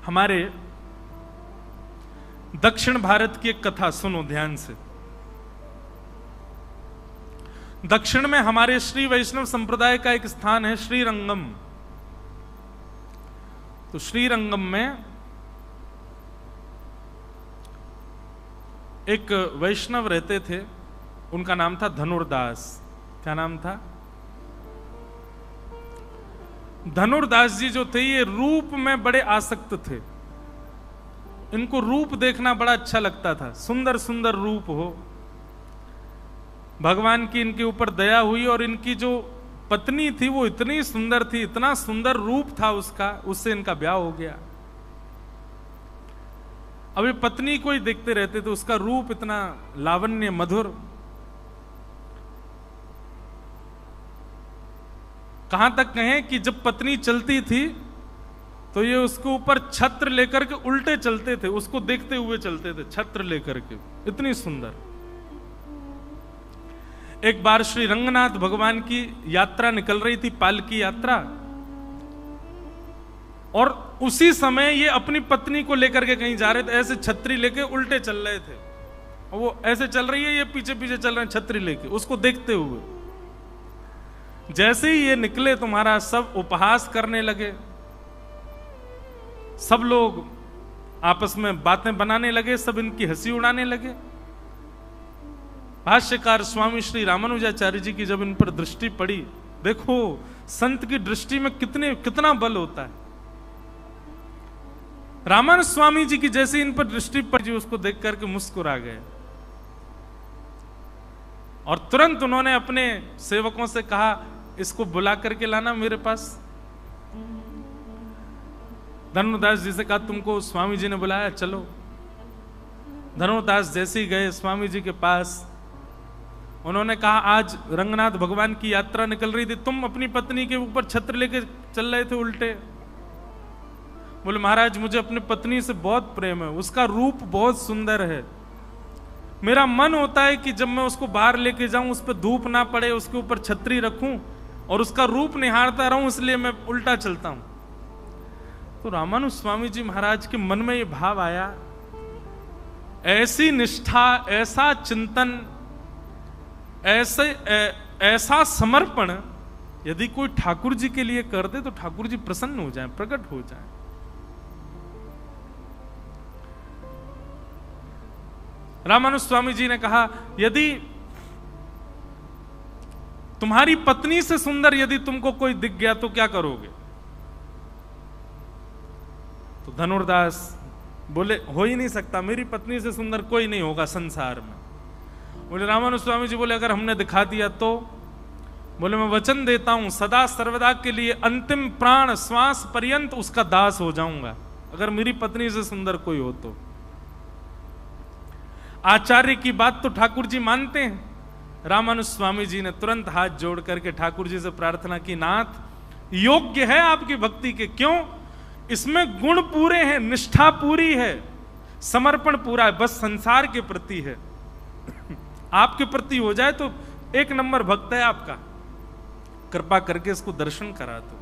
हमारे दक्षिण भारत की एक कथा सुनो ध्यान से। दक्षिण में हमारे श्री वैष्णव संप्रदाय का एक स्थान है श्रीरंगम। तो श्रीरंगम में एक वैष्णव रहते थे, उनका नाम था धनुर्दास। क्या नाम था? धनुर्दास जी जो थे ये रूप में बड़े आसक्त थे। इनको रूप देखना बड़ा अच्छा लगता था, सुंदर सुंदर रूप हो। भगवान की इनके ऊपर दया हुई और इनकी जो पत्नी थी वो इतनी सुंदर थी, इतना सुंदर रूप था उसका, उससे इनका ब्याह हो गया। अब ये पत्नी को ही देखते रहते थे, उसका रूप इतना लावण्य मधुर। कहां तक कहें कि जब पत्नी चलती थी तो ये उसके ऊपर छत्र लेकर के उल्टे चलते थे, उसको देखते हुए चलते थे छत्र लेकर के, इतनी सुंदर। एक बार श्री रंगनाथ भगवान की यात्रा निकल रही थी, पालकी यात्रा, और उसी समय ये अपनी पत्नी को लेकर के कहीं जा रहे थे, ऐसे छतरी लेके उल्टे चल रहे थे। वो ऐसे चल रही है, ये पीछे पीछे चल रहे हैं छतरी लेके, उसको देखते हुए। जैसे ही ये निकले तुम्हारा सब उपहास करने लगे, सब लोग आपस में बातें बनाने लगे, सब इनकी हंसी उड़ाने लगे। भाष्यकार स्वामी श्री रामानुजाचार्य जी की जब इन पर दृष्टि पड़ी, देखो संत की दृष्टि में कितना बल होता है। रामानुज स्वामी जी की जैसे इन पर दृष्टि पड़ी, उसको देख करके मुस्कुरा गए और तुरंत उन्होंने अपने सेवकों से कहा, इसको बुला करके लाना मेरे पास। धनुर्दास जी से कहा, तुमको स्वामी जी ने बुलाया, चलो। धनुर्दास जैसे ही गए स्वामी जी के पास, उन्होंने कहा, आज रंगनाथ भगवान की यात्रा निकल रही थी, तुम अपनी पत्नी के ऊपर छत्र लेके चल रहे थे उल्टे। बोले, महाराज मुझे अपनी पत्नी से बहुत प्रेम है, उसका रूप बहुत सुंदर है। मेरा मन होता है कि जब मैं उसको बाहर लेके जाऊं, उस पर धूप ना पड़े, उसके ऊपर छतरी रखूं और उसका रूप निहारता रहूं, इसलिए मैं उल्टा चलता हूं। तो रामानुज स्वामी जी महाराज के मन में ये भाव आया, ऐसी निष्ठा, ऐसा चिंतन, ऐसा समर्पण यदि कोई ठाकुर जी के लिए कर दे तो ठाकुर जी प्रसन्न हो जाए, प्रकट हो जाए। रामानुज स्वामी जी ने कहा, यदि तुम्हारी पत्नी से सुंदर यदि तुमको कोई दिख गया तो क्या करोगे? तो धनुर्दास बोले, हो ही नहीं सकता, मेरी पत्नी से सुंदर कोई नहीं होगा संसार में। बोले रामानुज स्वामी जी बोले, अगर हमने दिखा दिया तो? बोले, मैं वचन देता हूं सदा सर्वदा के लिए अंतिम प्राण श्वास पर्यंत उसका दास हो जाऊंगा, अगर मेरी पत्नी से सुंदर कोई हो तो। आचार्य की बात तो ठाकुर जी मानते हैं। रामानुज स्वामी जी ने तुरंत हाथ जोड़ करके ठाकुर जी से प्रार्थना की, नाथ योग्य है आपकी भक्ति के, क्यों? इसमें गुण पूरे हैं, निष्ठा पूरी है, समर्पण पूरा है, बस संसार के प्रति है। आपके प्रति हो जाए तो एक नंबर भक्त है आपका, कृपा करके इसको दर्शन करा दो।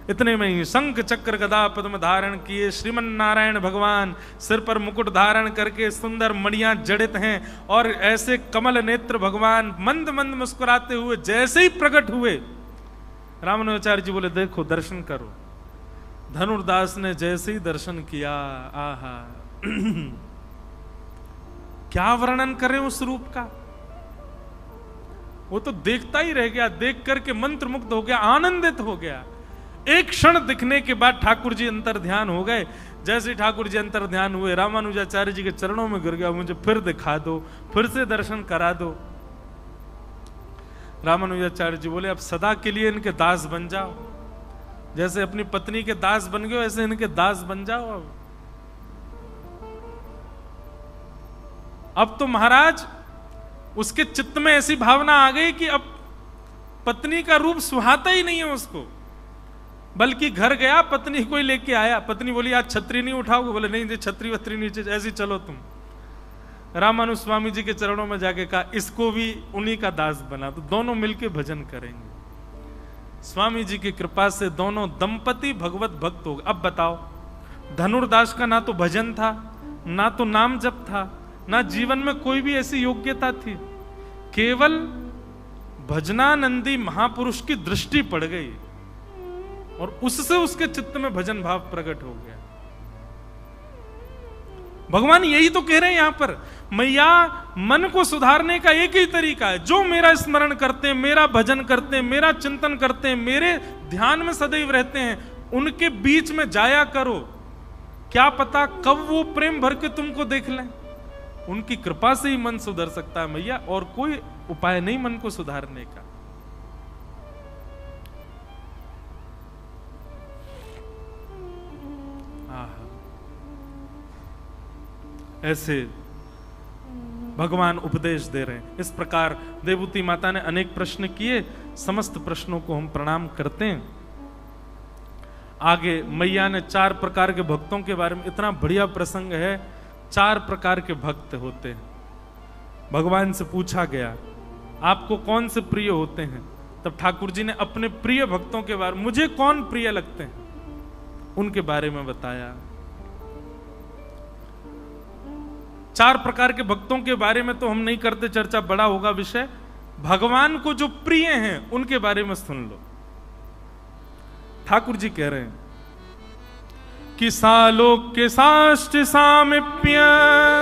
इतने में ही शंख चक्र गदा पद्म धारण किए श्रीमन नारायण भगवान सिर पर मुकुट धारण करके सुंदर मणियां जड़ित हैं और ऐसे कमल नेत्र भगवान मंद मंद मुस्कुराते हुए जैसे ही प्रकट हुए, रामानुजाचार्य जी बोले, देखो दर्शन करो। धनुर्दास ने जैसे ही दर्शन किया, आहा क्या वर्णन करें उस रूप का। वो तो देखता ही रह गया, देख करके मंत्रमुग्ध हो गया, आनंदित हो गया। एक क्षण दिखने के बाद ठाकुर जी अंतर ध्यान हो गए। जैसे ठाकुर जी अंतर ध्यान हुए, रामानुजाचार्य जी के चरणों में गिर गया, मुझे फिर दिखा दो, फिर से दर्शन करा दो। रामानुजाचार्य जी बोले, अब सदा के लिए इनके दास बन जाओ, जैसे अपनी पत्नी के दास बन गए ऐसे इनके दास बन जाओ। अब तो महाराज उसके चित्त में ऐसी भावना आ गई कि अब पत्नी का रूप सुहाता ही नहीं है उसको, बल्कि घर गया, पत्नी को ही लेके आया। पत्नी बोली, आज छतरी नहीं उठाओगे? बोले, नहीं, छतरी वतरी नीचे, ऐसी चलो तुम। रामानुज स्वामी जी के चरणों में जाके कहा, इसको भी उन्हीं का दास बना, तो दोनों मिलके भजन करेंगे। स्वामी जी की कृपा से दोनों दंपति भगवत भक्त हो गए। अब बताओ, धनुर्दास का ना तो भजन था, ना तो नाम जप था, ना जीवन में कोई भी ऐसी योग्यता थी, केवल भजनानंदी महापुरुष की दृष्टि पड़ गई और उससे उसके चित्त में भजन भाव प्रकट हो गया। भगवान यही तो कह रहे हैं यहां पर, मैया मन को सुधारने का एक ही तरीका है, जो मेरा स्मरण करते हैं, मेरा भजन करते हैं, मेरा चिंतन करते हैं, मेरे ध्यान में सदैव रहते हैं, उनके बीच में जाया करो। क्या पता कब वो प्रेम भर के तुमको देख लें। उनकी कृपा से ही मन सुधर सकता है मैया, और कोई उपाय नहीं मन को सुधारने का। ऐसे भगवान उपदेश दे रहे हैं। इस प्रकार देवूती माता ने अनेक प्रश्न किए, समस्त प्रश्नों को हम प्रणाम करते हैं। आगे मैया ने 4 प्रकार के भक्तों के बारे में, इतना बढ़िया प्रसंग है। 4 प्रकार के भक्त होते हैं। भगवान से पूछा गया आपको कौन से प्रिय होते हैं, तब ठाकुर जी ने अपने प्रिय भक्तों के बारे में, मुझे कौन प्रिय लगते हैं, उनके बारे में बताया। 4 प्रकार के भक्तों के बारे में तो हम नहीं करते चर्चा, बड़ा होगा विषय। भगवान को जो प्रिय हैं उनके बारे में सुन लो। ठाकुर जी कह रहे हैं कि सालोक्य साष्ट सामिप्य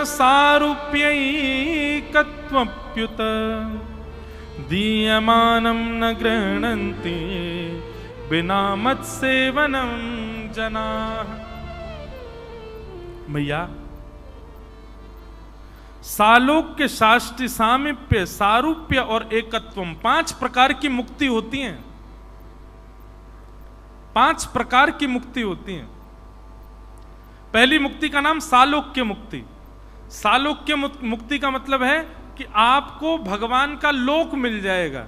सारूप्यैकत्वप्युत दीयमानं न गृह्णन्ति बिना मत्सेवनं जनाः। मैया सालोक्य साष्टि सामीप्य सारूप्य और एकत्वम 5 प्रकार की मुक्ति होती हैं। 5 प्रकार की मुक्ति होती हैं। पहली मुक्ति का नाम सालोक्य मुक्ति। सालोक्य मुक्ति का मतलब है कि आपको भगवान का लोक मिल जाएगा।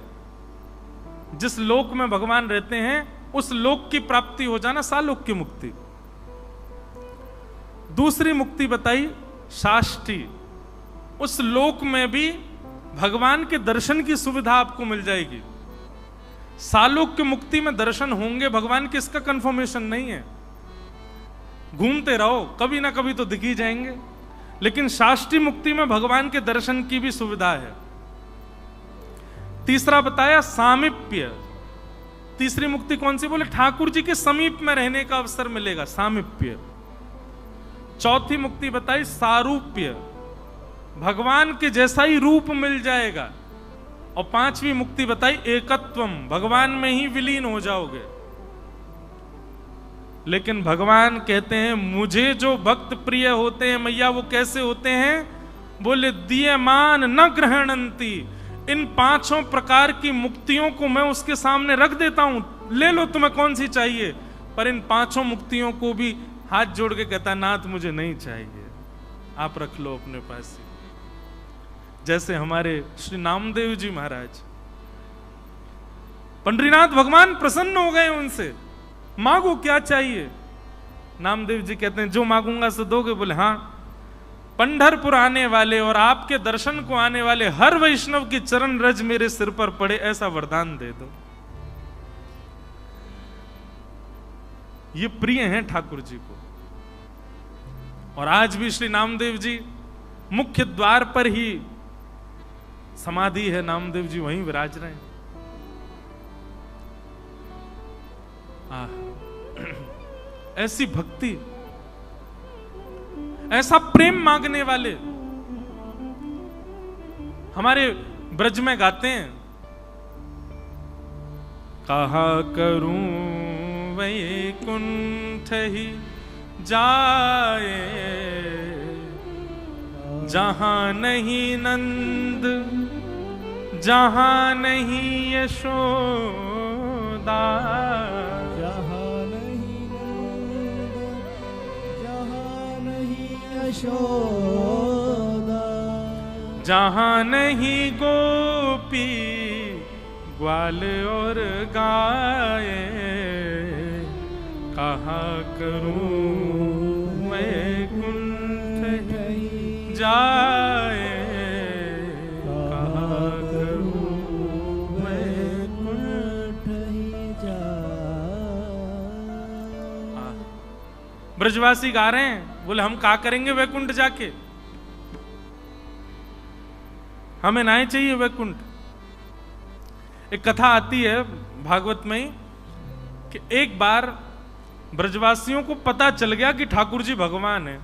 जिस लोक में भगवान रहते हैं उस लोक की प्राप्ति हो जाना सालोक्य मुक्ति। दूसरी मुक्ति बताई साष्टि, उस लोक में भी भगवान के दर्शन की सुविधा आपको मिल जाएगी। सालोक्य मुक्ति में दर्शन होंगे भगवान के, इसका कंफर्मेशन नहीं है, घूमते रहो कभी ना कभी तो दिख ही जाएंगे। लेकिन साष्टि मुक्ति में भगवान के दर्शन की भी सुविधा है। तीसरा बताया सामीप्य। तीसरी मुक्ति कौन सी, बोले ठाकुर जी के समीप में रहने का अवसर मिलेगा, सामीप्य। चौथी मुक्ति बताई सारूप्य, भगवान के जैसा ही रूप मिल जाएगा। और 5वीं मुक्ति बताई एकत्वम, भगवान में ही विलीन हो जाओगे। लेकिन भगवान कहते हैं मुझे जो भक्त प्रिय होते हैं मैया वो कैसे होते हैं, बोले दीयमान न ग्रहणंती। इन 5 प्रकार की मुक्तियों को मैं उसके सामने रख देता हूं, ले लो तुम्हें कौन सी चाहिए। पर इन 5 मुक्तियों को भी हाथ जोड़ के कहता नाथ मुझे नहीं चाहिए, आप रख लो अपने पास ही। जैसे हमारे श्री नामदेव जी महाराज, पंडरीनाथ भगवान प्रसन्न हो गए उनसे, मांगो क्या चाहिए। नामदेव जी कहते हैं जो मांगूंगा सो दोगे, बोले हाँ। पंढरपुर आने वाले और आपके दर्शन को आने वाले हर वैष्णव की चरण रज मेरे सिर पर पड़े, ऐसा वरदान दे दो। ये प्रिय हैं ठाकुर जी को। और आज भी श्री नामदेव जी मुख्य द्वार पर ही समाधि है, नामदेव जी वहीं विराज रहे हैं। ऐसी भक्ति, ऐसा प्रेम मांगने वाले हमारे ब्रज में गाते हैं, कहा करूं वैकुंठ ही जाए जहां नहीं नंद जहां नहीं यशोदा, जहां नहीं नंद जहां नहीं यशोदा, जहां नहीं गोपी ग्वाल और गाए, कहा करूं वैकुंठ जाए, कहा करूं वैकुंठ ब्रजवासी गा रहे हैं, बोले हम क्या करेंगे वैकुंठ जाके, हमें ना ही चाहिए वैकुंठ। एक कथा आती है भागवत में कि एक बार ब्रजवासियों को पता चल गया कि ठाकुर जी भगवान है।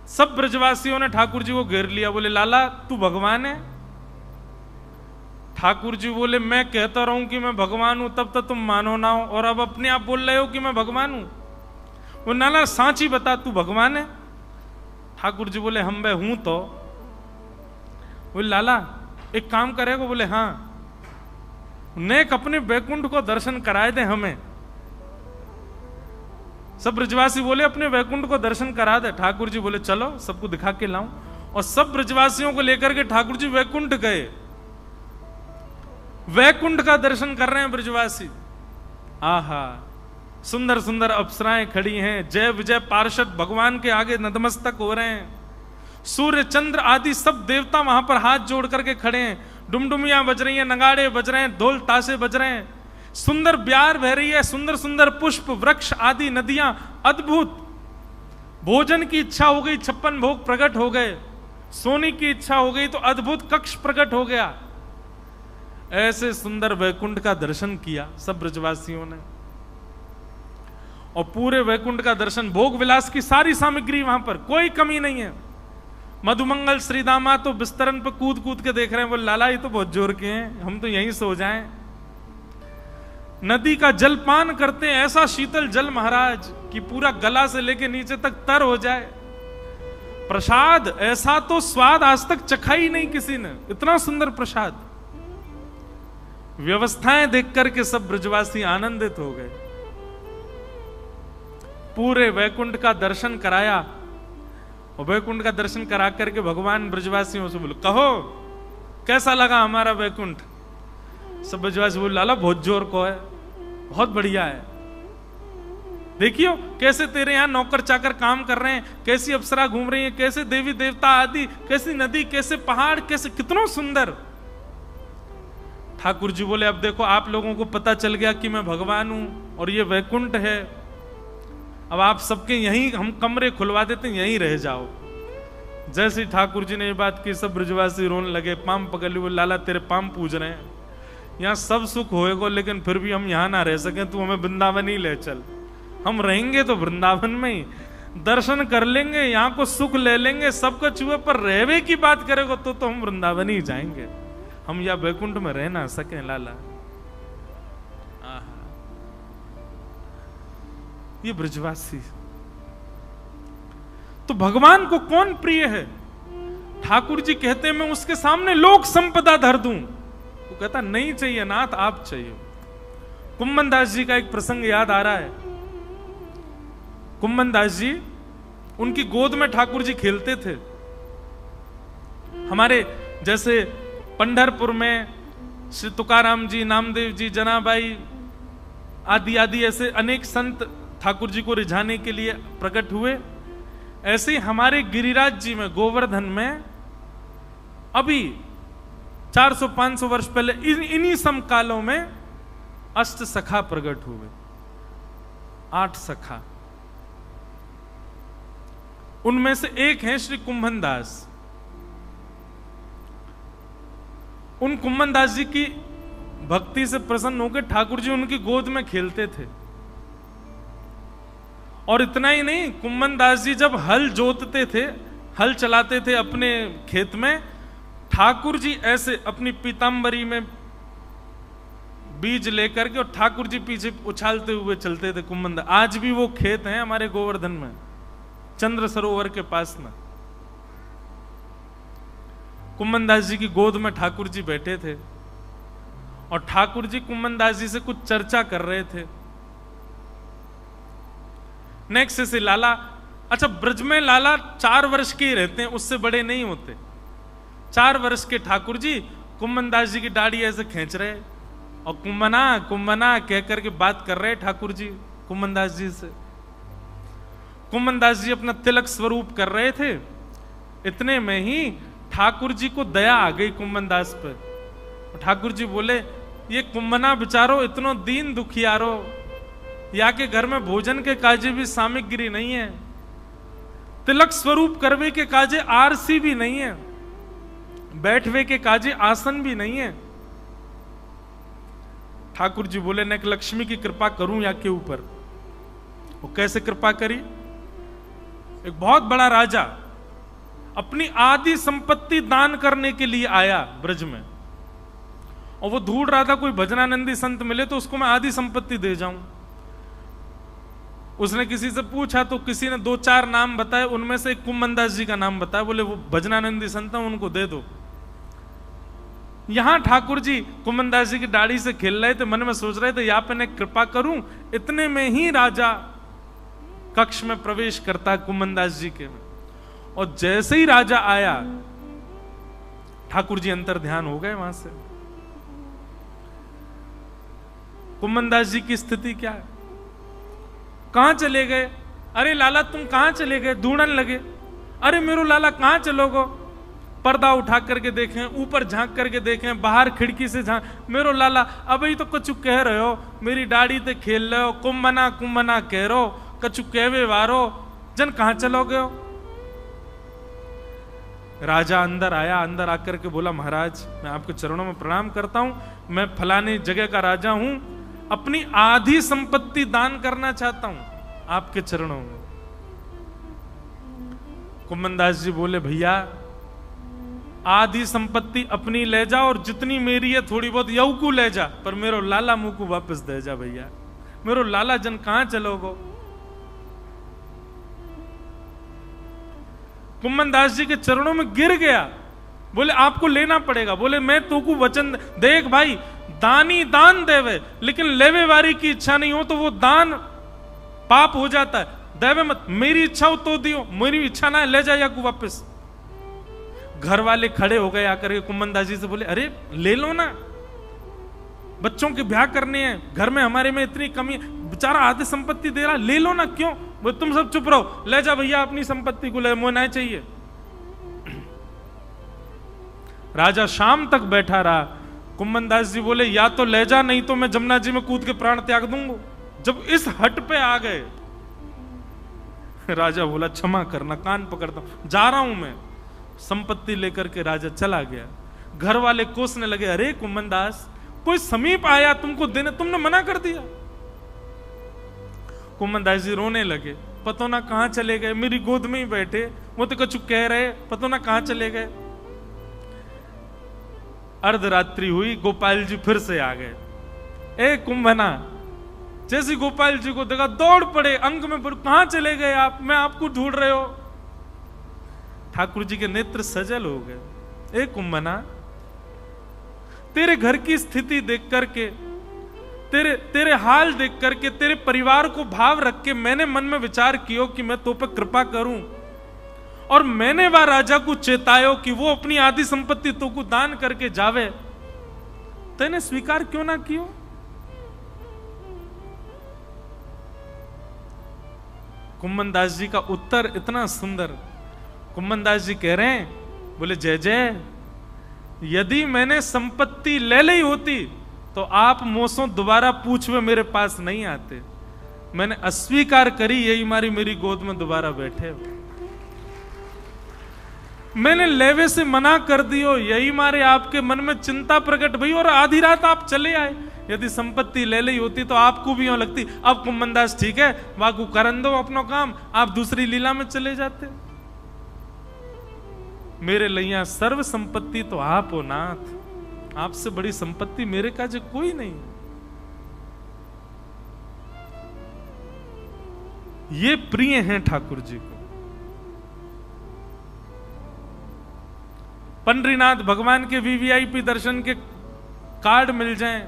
सब ब्रजवासियों ने ठाकुर जी को घेर लिया, बोले लाला तू भगवान है? ठाकुर जी बोले मैं कहता रहूं कि मैं भगवान हूं तब तक तुम मानो ना हो, और अब अपने आप बोल रहे हो कि मैं भगवान हूं। वो नाला सांची बता तू भगवान है? ठाकुर जी बोले हम मैं हूं तो। बोले लाला एक काम करेगा? बोले हाँ, नेक अपने वैकुंठ को दर्शन कराए दे हमें। सब ब्रजवासी बोले अपने वैकुंठ को दर्शन करा दे। ठाकुर जी बोले चलो सबको दिखा के लाऊं, और सब ब्रजवासियों को लेकर के ठाकुर जी वैकुंठ गए। वैकुंठ का दर्शन कर रहे हैं ब्रजवासी। आहा, सुंदर सुंदर अप्सराएं खड़ी हैं, जय विजय पार्षद भगवान के आगे नतमस्तक हो रहे हैं। सूर्य चंद्र आदि सब देवता वहां पर हाथ जोड़ करके खड़े हैं। डुमडुमियां बज रही हैं, नगाड़े बज रहे हैं, ढोल ताशे बज रहे हैं, सुंदर ब्यार बह रही है, सुंदर सुंदर पुष्प वृक्ष आदि नदियां, अद्भुत। भोजन की इच्छा हो गई, 56 भोग प्रकट हो गए। सोने की इच्छा हो गई तो अद्भुत कक्ष प्रकट हो गया। ऐसे सुंदर वैकुंठ का दर्शन किया सब ब्रजवासियों ने, और पूरे वैकुंठ का दर्शन, भोग विलास की सारी सामग्री वहां पर, कोई कमी नहीं है। मधुमंगल श्रीदामा तो बिस्तरन पर कूद कूद के देख रहे हैं, बोले लाला ये तो बहुत जोर के हैं, हम तो यहीं सो जाएं। नदी का जल पान करते हैं, ऐसा शीतल जल महाराज कि पूरा गला से लेके नीचे तक तर हो जाए। प्रसाद ऐसा तो स्वाद आज तक चखा ही नहीं किसी ने, इतना सुंदर प्रसाद। व्यवस्थाएं देख करके सब ब्रजवासी आनंदित हो गए। पूरे वैकुंठ का दर्शन कराया, और वैकुंठ का दर्शन करा करके भगवान ब्रजवासियों से बोले कहो कैसा लगा हमारा वैकुंठ? सब ब्रजवासी बोले लाला बहुत जोर को है, बहुत बढ़िया है। देखियो कैसे तेरे यहां नौकर चाकर काम कर रहे हैं, कैसी अप्सरा घूम रही है, कैसे देवी देवता आदि, कैसी नदी, कैसे पहाड़, कैसे कितना सुंदर। ठाकुर जी बोले अब देखो आप लोगों को पता चल गया कि मैं भगवान हूं और ये वैकुंठ है, अब आप सबके यहीं हम कमरे खुलवा देते हैं, यहीं रह जाओ। जैसे ठाकुर जी ने ये बात की सब ब्रजवासी रोने लगे, पाम पकड़ लिए, लाला तेरे पाम पूज रहे हैं, यहाँ सब सुख होएगा लेकिन फिर भी हम यहाँ ना रह सके, तू हमें वृंदावन ही ले चल। हम रहेंगे तो वृंदावन में ही, दर्शन कर लेंगे, यहाँ को सुख ले लेंगे, सबको चूहे पर रहवे की बात करेगा तो हम वृंदावन ही जाएंगे, हम या वैकुंठ में रह ना सके लाला। ये ब्रजवासी तो भगवान को कौन प्रिय है? ठाकुर जी कहते हैं मैं उसके सामने लोक संपदा धर दूं, वो कहता नहीं चाहिए नाथ आप चाहिए। कुम्मन दास जी का एक प्रसंग याद आ रहा है। कुम्मन दास जी, उनकी गोद में ठाकुर जी खेलते थे। हमारे जैसे पंढरपुर में श्री तुकाराम जी, नामदेव जी, जनाबाई आदि आदि ऐसे अनेक संत ठाकुर जी को रिझाने के लिए प्रकट हुए, ऐसे ही हमारे गिरिराज जी में, गोवर्धन में अभी 400-500 वर्ष पहले इन्हीं समकालों में अष्ट सखा प्रकट हुए, 8 सखा। उनमें से एक है श्री कुम्भन दास। उन कुम्भन दास जी की भक्ति से प्रसन्न होकर ठाकुर जी उनकी गोद में खेलते थे। और इतना ही नहीं, कुम्भन दास जी जब हल जोतते थे, हल चलाते थे अपने खेत में, ठाकुर जी ऐसे अपनी पीतांबरी में बीज लेकर के और ठाकुर जी पीछे उछालते हुए चलते थे कुम्भन दास। आज भी वो खेत हैं हमारे गोवर्धन में, चंद्र सरोवर के पास में। कुम्भन दास जी की गोद में ठाकुर जी बैठे थे और ठाकुर जी कुम्भन दास जी से कुछ चर्चा कर रहे थे। नेक्स्ट से लाला, अच्छा ब्रज में लाला 4 वर्ष के ही रहते हैं, उससे बड़े नहीं होते। 4 वर्ष के ठाकुर जी कुम्भन दास जी की दाढ़ी ऐसे खींच रहे और कुम्भना कुम्भना कह करके बात कर रहे ठाकुर जी कुम्भन दास जी से। कुम्भन दास जी अपना तिलक स्वरूप कर रहे थे। इतने में ही ठाकुर जी को दया आ गई कुम्भन दास पर। ठाकुर जी बोले ये कुम्भना बेचारो इतनो दीन दुखियारो, या के घर में भोजन के काजे भी सामग्री नहीं है, तिलक स्वरूप करवे के काजे आरसी भी नहीं है, बैठवे के काजे आसन भी नहीं है। ठाकुर जी बोले न लक्ष्मी की कृपा करूं या के ऊपर। वो कैसे कृपा करी? एक बहुत बड़ा राजा अपनी आदि संपत्ति दान करने के लिए आया ब्रज में, और वो ढूंढ रहा था कोई भजनानंदी संत मिले तो उसको मैं आदि संपत्ति दे जाऊं। उसने किसी से पूछा तो किसी ने 2-4 नाम बताए, उनमें से एक कुम्मनदास जी का नाम बताया। बोले वो भजनानंदी संत है, उनको दे दो। यहां ठाकुर जी कुम्मनदास जी की दाढ़ी से खेल रहे थे, मन में सोच रहे थे या पे मैं कृपा करूं। इतने में ही राजा कक्ष में प्रवेश करता है कुम्मनदास जी के में, और जैसे ही राजा आया ठाकुर जी अंतर ध्यान हो गए वहां से। कुम्मनदास जी की स्थिति क्या है? कहां चले गए? अरे लाला तुम कहां चले गए? ढूंढने लगे। अरे मेरो लाला कहां चलोगो? पर्दा उठा करके देखें, ऊपर झांक करके देखें, बाहर खिड़की से झांक, मेरो लाला अभी तो कछु कह रहे हो, मेरी दाढ़ी ते खेल रहे हो, कुम्मना कुम्मना कह रहे हो, कछु कहवे वारो, जन कहां चलोगे हो? राजा अंदर आया, अंदर आकर के बोला महाराज मैं आपके चरणों में प्रणाम करता हूं, मैं फलाने जगह का राजा हूं, अपनी आधी संपत्ति दान करना चाहता हूं आपके चरणों में। कुम्मनदास जी बोले भैया आधी संपत्ति अपनी ले जा और जितनी मेरी है थोड़ी बहुत यऊ को ले जा, पर मेरो लाला मुंह को वापस दे जा भैया, मेरो लाला जन कहां चलोगो? कुम्मनदास जी के चरणों में गिर गया, बोले आपको लेना पड़ेगा। बोले मैं तो को वचन देख भाई, दानी दान देवे, लेकिन लेवे वारी की इच्छा नहीं हो तो वो दान पाप हो जाता है, देवे मत। मेरी इच्छा हो तो दियो, मेरी इच्छा ना है ले जाए को वापस। घर वाले खड़े हो गए आकर के कुम्मनदास जी से बोले अरे ले लो ना, बच्चों के ब्याह करने हैं, घर में हमारे में इतनी कमी, बेचारा आधी संपत्ति दे रहा, ले लो ना। क्यों? वो तुम सब चुप रहो, ले जा भैया अपनी संपत्ति को, ले मोह नहीं चाहिए। राजा शाम तक बैठा रहा। कुम्मनदास जी बोले या तो ले जा, नहीं तो मैं जमुना जी में कूद के प्राण त्याग दूंगा। जब इस हट पे आ गए राजा बोला क्षमा करना, कान पकड़ता हूं, जा रहा हूं मैं। संपत्ति लेकर के राजा चला गया। घर वाले कोसने लगे अरे कुम्मनदास कोई समीप आया तुमको देने, तुमने मना कर दिया। कुम्मनदास जी रोने लगे, पतो ना कहां चले गए, मेरी गोद में ही बैठे, वो तो कछु कह रहे, पतो ना कहां चले गए। अर्धरात्रि हुई, गोपाल जी फिर से आ गए। ए कुंभना, जैसे गोपाल जी को देखा दौड़ पड़े, अंग में कहां चले गए आप, मैं आपको ढूंढ रहे हो। ठाकुर जी के नेत्र सजल हो गए। ए कुंभना, तेरे घर की स्थिति देख करके, तेरे हाल देख करके, तेरे परिवार को भाव रख के मैंने मन में विचार किया कि मैं तो पे कृपा करूं, और मैंने वह राजा को चेतायो कि वो अपनी आधी संपत्ति तो को दान करके जावे, तेने स्वीकार क्यों ना कियो? कुम्मनदास जी का उत्तर इतना सुंदर। कुम्मनदास जी कह रहे हैं, बोले जय जय, यदि मैंने संपत्ति ले ली होती तो आप मोसों दोबारा पूछवे मेरे पास नहीं आते। मैंने अस्वीकार करी, यही मारी मेरी गोद में दोबारा बैठे। मैंने लेवे से मना कर दियो, यही मारे आपके मन में चिंता प्रकट भई और आधी रात आप चले आए। यदि संपत्ति ले ली होती तो आपको भी यूं लगती अब कुम्मनदास ठीक है, वाकू करन दो अपना काम, आप दूसरी लीला में चले जाते। मेरे लैया सर्व संपत्ति तो आप हो नाथ, आपसे बड़ी संपत्ति मेरे काज कोई नहीं। ये प्रिय हैं ठाकुर जी को। पंडरीनाथ भगवान के वीवीआईपी दर्शन के कार्ड मिल जाएं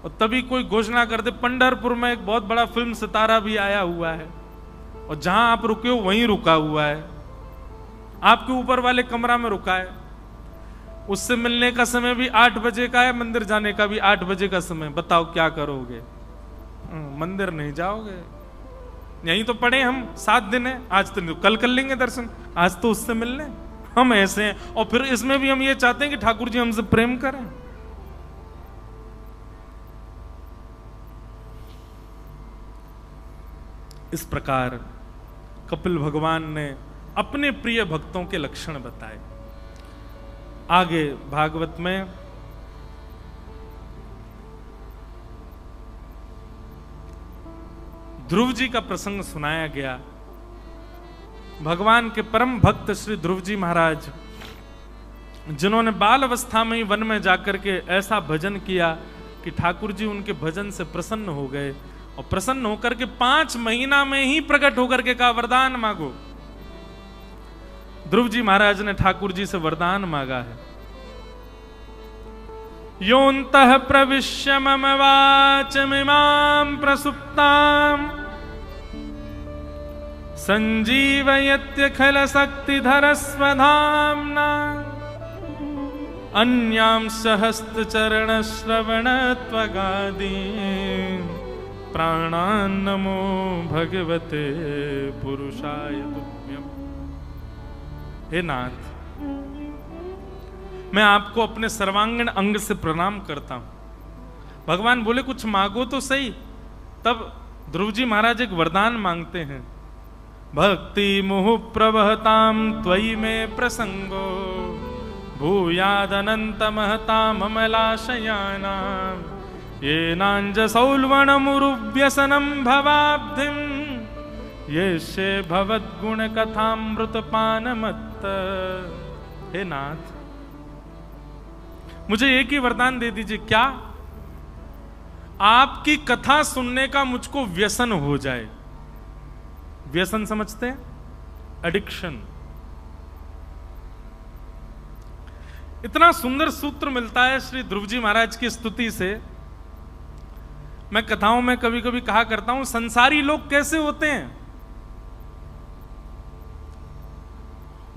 और तभी कोई घोषणा कर दे पंढरपुर में एक बहुत बड़ा फिल्म सितारा भी आया हुआ है और जहां आप रुके हो वहीं रुका हुआ है, आपके ऊपर वाले कमरा में रुका है। उससे मिलने का समय भी 8 बजे का है, मंदिर जाने का भी 8 बजे का समय। बताओ क्या करोगे? मंदिर नहीं जाओगे? यहीं तो पड़े हम 7 दिन है, आज तो कल कर लेंगे दर्शन, आज तो उससे मिलने। हम ऐसे हैं और फिर इसमें भी हम ये चाहते हैं कि ठाकुर जी हमसे प्रेम करें। इस प्रकार कपिल भगवान ने अपने प्रिय भक्तों के लक्षण बताए। आगे भागवत में ध्रुव जी का प्रसंग सुनाया गया। भगवान के परम भक्त श्री ध्रुव जी महाराज, जिन्होंने बाल अवस्था में ही वन में जाकर के ऐसा भजन किया कि ठाकुर जी उनके भजन से प्रसन्न हो गए, और प्रसन्न होकर के 5 महीना में ही प्रकट होकर के कहा वरदान मांगो। ध्रुव जी महाराज ने ठाकुर जी से वरदान मांगा है। योऽन्तः प्रविश्य मम वाचमिमां प्रसुप्ताम् संजीवयत्यखिल शक्तिधरस्वधाम्ना अन्यांश हस्तचरणश्रवणत्वगादीन् प्राणान् नमो भगवते पुरुषाय तुभ्यम्। हे नाथ, मैं आपको अपने सर्वांगीण अंग से प्रणाम करता हूं। भगवान बोले कुछ मांगो तो सही। तब ध्रुव जी महाराज एक वरदान मांगते हैं। भक्ति मुहुः प्रवहतां त्वयि मे प्रसंगो भूयादनंत महताम् अमलाशयानां येनाञ्जसौल्वणमुरुव्यसनं भवाब्धिं येष्ये भवद्गुणकथामृतपानमत्त। हे नाथ, मुझे एक ही वरदान दे दीजिए, क्या आपकी कथा सुनने का मुझको व्यसन हो जाए। व्यसन समझते हैं? एडिक्शन। इतना सुंदर सूत्र मिलता है श्री ध्रुव जी महाराज की स्तुति से। मैं कथाओं में कभी कभी कहा करता हूं, संसारी लोग कैसे होते हैं?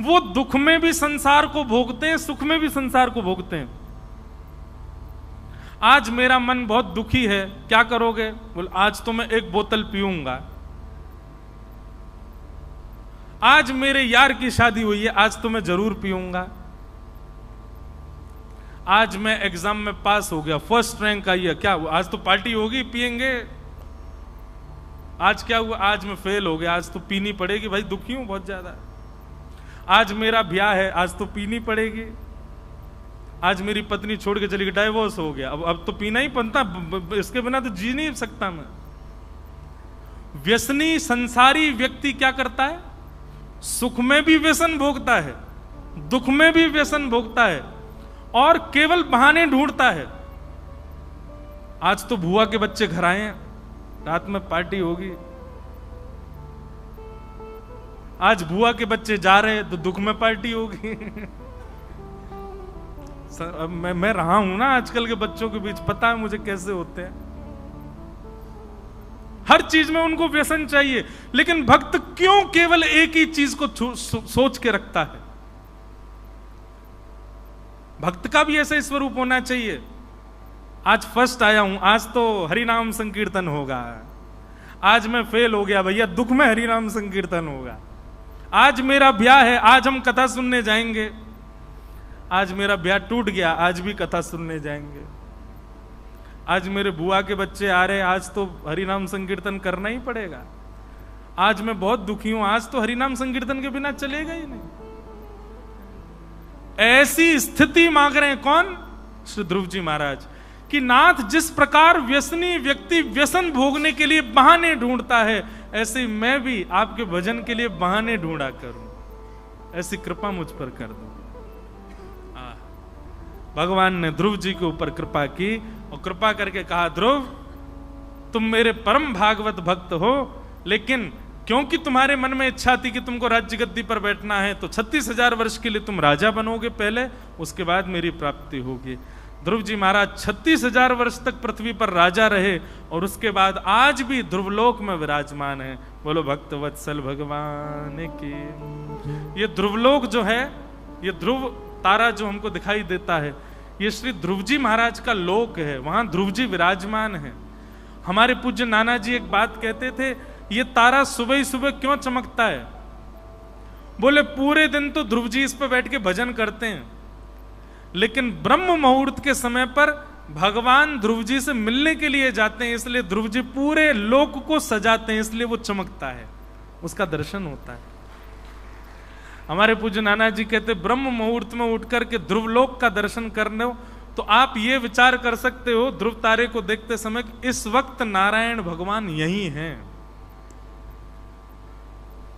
वो दुख में भी संसार को भोगते हैं, सुख में भी संसार को भोगते हैं। आज मेरा मन बहुत दुखी है, क्या करोगे? बोल आज तो मैं एक बोतल पीऊंगा। आज मेरे यार की शादी हुई है, आज तो मैं जरूर पीऊंगा। आज मैं एग्जाम में पास हो गया, फर्स्ट रैंक आई है, क्या हुआ? आज तो पार्टी होगी, पिएंगे। आज क्या हुआ? आज मैं फेल हो गया, आज तो पीनी पड़ेगी। भाई दुखी हूं बहुत ज्यादा। आज मेरा ब्याह है, आज तो पीनी पड़ेगी। आज मेरी पत्नी छोड़ के चली गई, डाइवोर्स हो गया, अब तो पीना ही पड़ता, इसके बिना तो जी नहीं सकता मैं। व्यसनी संसारी व्यक्ति क्या करता है? सुख में भी व्यसन भोगता है, दुख में भी व्यसन भोगता है, और केवल बहाने ढूंढता है। आज तो बुआ के बच्चे घर आए हैं, रात में पार्टी होगी। आज बुआ के बच्चे जा रहे हैं तो दुख में पार्टी होगी। अब मैं रहा हूं ना आजकल के बच्चों के बीच, पता है मुझे कैसे होते हैं। हर चीज में उनको व्यसन चाहिए। लेकिन भक्त क्यों केवल एक ही चीज को सोच के रखता है? भक्त का भी ऐसा स्वरूप होना चाहिए। आज फर्स्ट आया हूं, आज तो हरिनाम संकीर्तन होगा। आज मैं फेल हो गया, भैया दुख में हरिनाम संकीर्तन होगा। आज मेरा ब्याह है, आज हम कथा सुनने जाएंगे। आज मेरा ब्याह टूट गया, आज भी कथा सुनने जाएंगे। आज मेरे बुआ के बच्चे आ रहे, आज तो हरिनाम संकीर्तन करना ही पड़ेगा। आज मैं बहुत दुखी हूं, आज तो हरिनाम संकीर्तन के बिना चलेगा ही नहीं। ऐसी स्थिति मांग रहे हैं कौन? श्री ध्रुव जी महाराज कि नाथ, जिस प्रकार व्यसनी व्यक्ति व्यसन भोगने के लिए बहाने ढूंढता है, ऐसे मैं भी आपके भजन के लिए बहाने ढूंढा करूं। ऐसी कृपा मुझ पर कर दो। भगवान ने ध्रुव जी के ऊपर कृपा की और कृपा करके कहा, ध्रुव तुम मेरे परम भागवत भक्त हो, लेकिन क्योंकि तुम्हारे मन में इच्छा थी कि तुमको राज्य गद्दी पर बैठना है, तो 36,000 वर्ष के लिए तुम राजा बनोगे पहले, उसके बाद मेरी प्राप्ति होगी। ध्रुव जी महाराज 36,000 वर्ष तक पृथ्वी पर राजा रहे, और उसके बाद आज भी ध्रुवलोक में विराजमान है। बोलो भक्त वत्सल भगवान की। ये ध्रुवलोक जो है, ये ध्रुव तारा जो हमको दिखाई देता है, ये श्री ध्रुव जी महाराज का लोक है। वहां ध्रुव जी विराजमान है। हमारे पूज्य नाना जी एक बात कहते थे, ये तारा सुबह ही सुबह क्यों चमकता है? बोले पूरे दिन तो ध्रुव जी इस पर बैठ के भजन करते हैं, लेकिन ब्रह्म मुहूर्त के समय पर भगवान ध्रुव जी से मिलने के लिए जाते हैं, इसलिए ध्रुव जी पूरे लोक को सजाते हैं, इसलिए वो चमकता है, उसका दर्शन होता है। हमारे पूज्य नाना जी कहते ब्रह्म मुहूर्त में उठकर के ध्रुव लोक का दर्शन करने हो तो आप ये विचार कर सकते हो ध्रुव तारे को देखते समय कि इस वक्त नारायण भगवान यही हैं।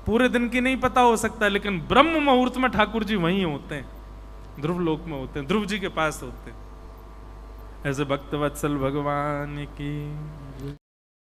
पूरे दिन की नहीं पता हो सकता, लेकिन ब्रह्म मुहूर्त में ठाकुर जी वहीं होते हैं, ध्रुव लोक में होते हैं, ध्रुव जी के पास होते हैं। ऐसे भक्त वत्सल भगवान की